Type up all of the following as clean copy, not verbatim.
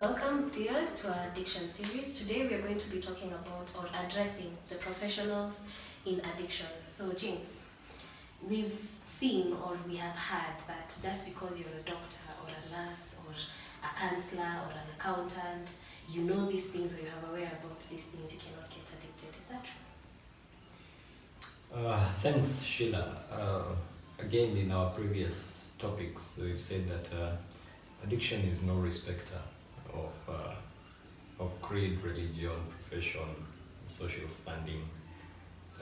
Welcome viewers to our addiction series. Today we are going to be talking about or addressing the professionals in addiction. So James, we've seen or we have heard that just because you're a doctor or a nurse or a counselor or an accountant, you know these things or you are aware about these things, you cannot get addicted. Is that true? Thanks, Sheila. Again, in our previous topics, we've said that addiction is no respecter of creed, religion, profession, social standing.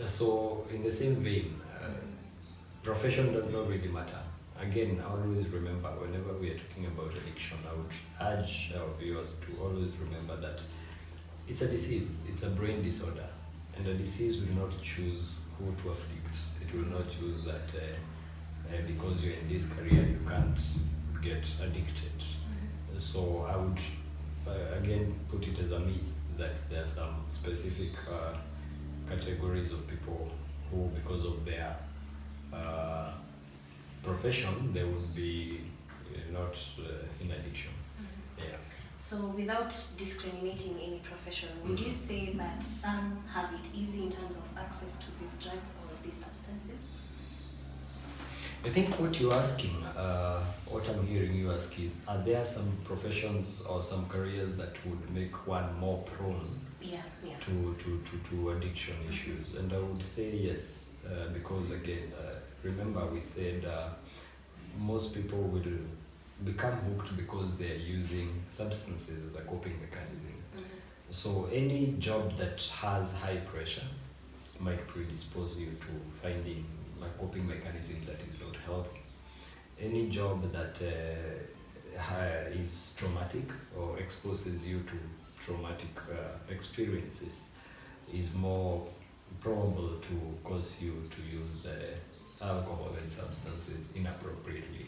So, in the same vein, profession does not really matter. Again, always remember, whenever we are talking about addiction, I would urge our viewers to always remember that it's a disease, it's a brain disorder, and a disease will not choose who to afflict. It will not choose that because you're in this career, you can't get addicted. So I would again put it as a myth that there are some specific categories of people who, because of their profession, they would be not in addiction. Yeah. So without discriminating any profession, would you say that some have it easy in terms of access to these drugs or these substances? I think what you're asking, what I'm hearing you ask is, are there some professions or some careers that would make one more prone to addiction issues? And I would say yes, because again, remember we said most people will become hooked because they're using substances as a coping mechanism. So any job that has high pressure might predispose you to finding a coping mechanism that is not healthy. Any job that is traumatic or exposes you to traumatic experiences is more probable to cause you to use alcohol and substances inappropriately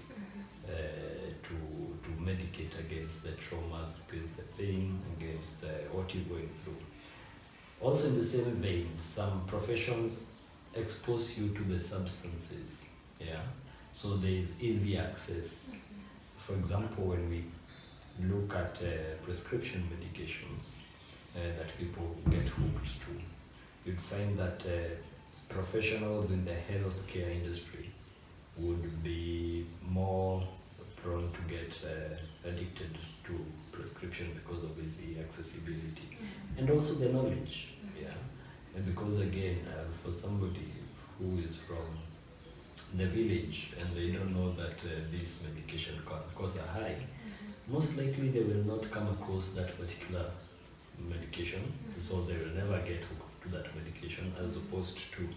to medicate against the trauma, against the pain, against what you're going through. Also in the same vein, some professions expose you to the substances, so there is easy access. For example, when we look at prescription medications that people get hooked to, you'd find that professionals in the healthcare industry would be more prone to get addicted to prescription because of easy accessibility and also the knowledge. And because again, for somebody who is from the village and they don't know that this medication can cause a high, most likely they will not come across that particular medication, so they will never get hooked to that medication, as opposed to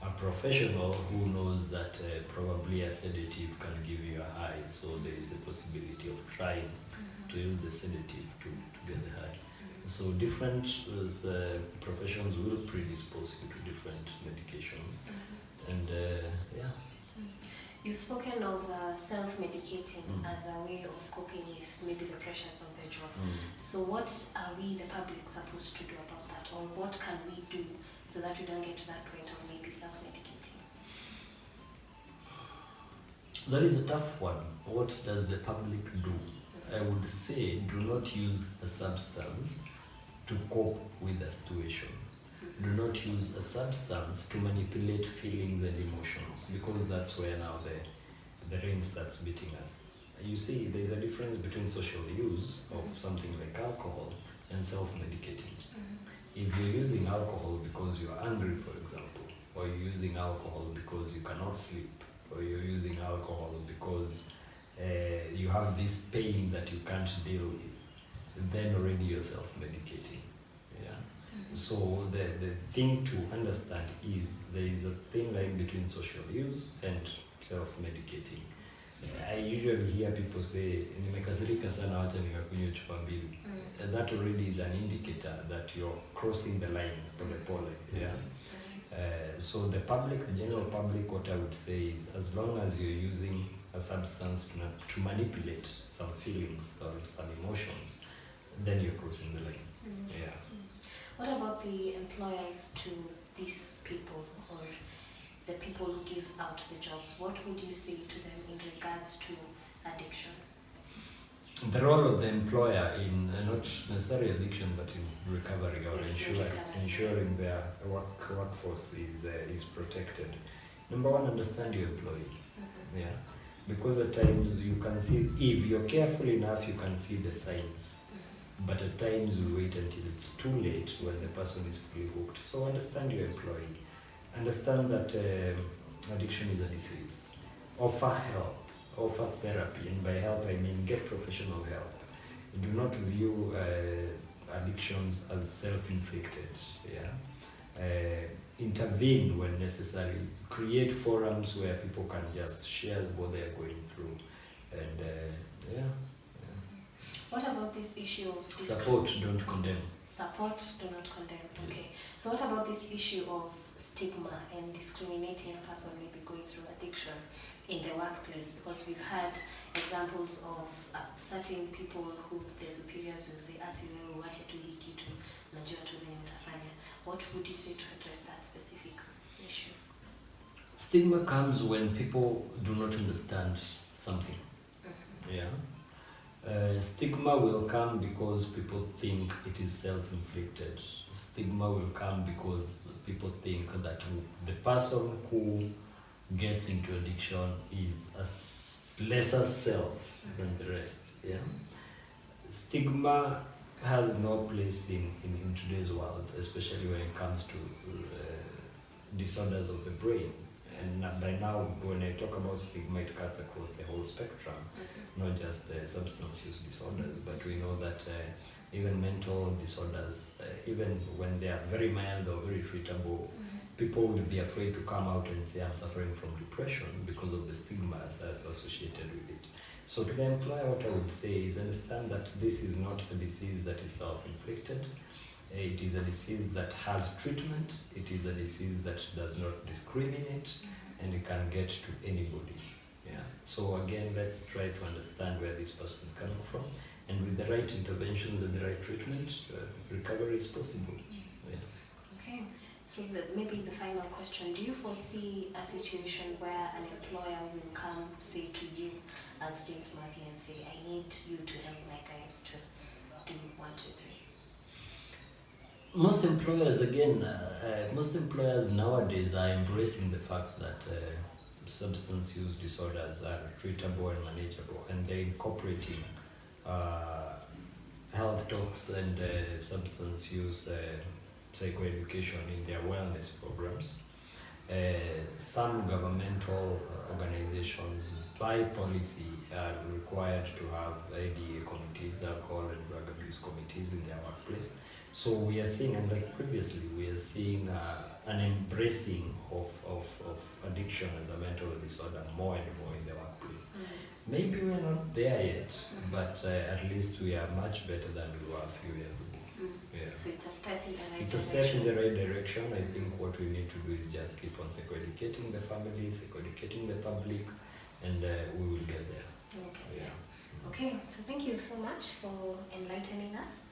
a professional who knows that probably a sedative can give you a high, so there is the possibility of trying to use the sedative to get the high. So different professions will predispose you to different medications. And You've spoken of self-medicating as a way of coping with maybe the pressures of the job. So what are we, the public, supposed to do about that? Or what can we do so that we don't get to that point of maybe self-medicating? that is a tough one. What does the public do? I would say do not use a substance to cope with a situation. Do not use a substance to manipulate feelings and emotions, because that's where now the rain starts beating us. You see, there's a difference between social use of something like alcohol and self-medicating. If you're using alcohol because you're angry, for example, or you're using alcohol because you cannot sleep, or you're using alcohol because you have this pain that you can't deal with, then already you're self-medicating. So the thing to understand is there is a thin line between social use and self-medicating. I usually hear people say, nimekasirika sana wacha nimekunywa chupa mbili. And that already is an indicator that you're crossing the line pole pole. So the public, the general public, what I would say is, as long as you're using a substance to manipulate some feelings or some emotions, then you're crossing the line. What about the employers to these people or the people who give out the jobs? What would you say to them in regards to addiction? The role of the employer in not necessarily addiction but in recovery or ensuring their workforce is protected. Number one, understand your employee. Yeah, because at times you can see, if you're careful enough, you can see the signs. But at times we wait until it's too late when the person is fully hooked. So understand your employee. Understand that addiction is a disease. Offer help. Offer therapy, and by help I mean get professional help. Do not view addictions as self-inflicted. Intervene when necessary. Create forums where people can just share what they are going through, and What about this issue of support, don't condemn. Support, do not condemn. Okay. Yes. So what about this issue of stigma and discriminating a person maybe going through addiction in the workplace? Because we've had examples of certain people who their superiors will say, "Asi wewe uache tu hii kitu, najua tu vile mtafanya." What would you say to address that specific issue? Stigma comes when people do not understand something. Stigma will come because people think it is self-inflicted. Stigma will come because people think that the person who gets into addiction is a lesser self than the rest. Stigma has no place in today's world, especially when it comes to disorders of the brain. And by now, when I talk about stigma, it cuts across the whole spectrum, not just substance use disorders, but we know that even mental disorders, even when they are very mild or very treatable, people will be afraid to come out and say, "I'm suffering from depression," because of the stigmas associated with it. So to the employer, what I would say is understand that this is not a disease that is self-inflicted. It is a disease that has treatment. It is a disease that does not discriminate, and it can get to anybody. So again, let's try to understand where this person is coming from, and with the right interventions and the right treatment, recovery is possible. Okay. So maybe the final question: do you foresee a situation where an employer will come, say to you as James Murphy, and say, "I need you to help my guys to do 1, 2, 3"? Most employers nowadays are embracing the fact that substance use disorders are treatable and manageable, and they're incorporating health talks and substance use psychoeducation in their wellness programs. Some governmental organizations, by policy, are required to have ADA committees, alcohol and drug abuse committees in their workplace. So we are seeing, and like previously, we are seeing an embracing of addiction as a mental disorder more and more in the workplace. Maybe we're not there yet, but at least we are much better than we were a few years ago. So it's a step in the right direction. It's a step in the right direction. I think what we need to do is just keep on psychoeducating the family, psychoeducating the public, and we will get there. Okay, so thank you so much for enlightening us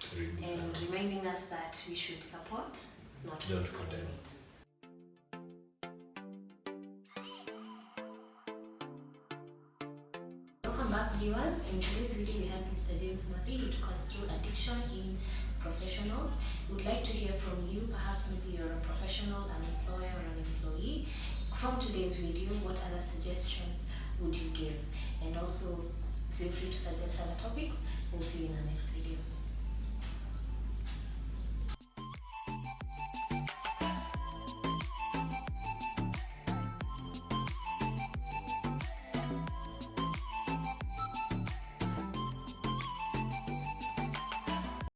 and reminding us that we should support, not discriminate. Welcome back, viewers. In today's video, we had Mr. James Murphy. He took us through addiction in professionals. We would like to hear from you. Perhaps maybe you're a professional, an employer, or an employee. From today's video, what other suggestions would you give? And also, feel free to suggest other topics. We'll see you in the next video.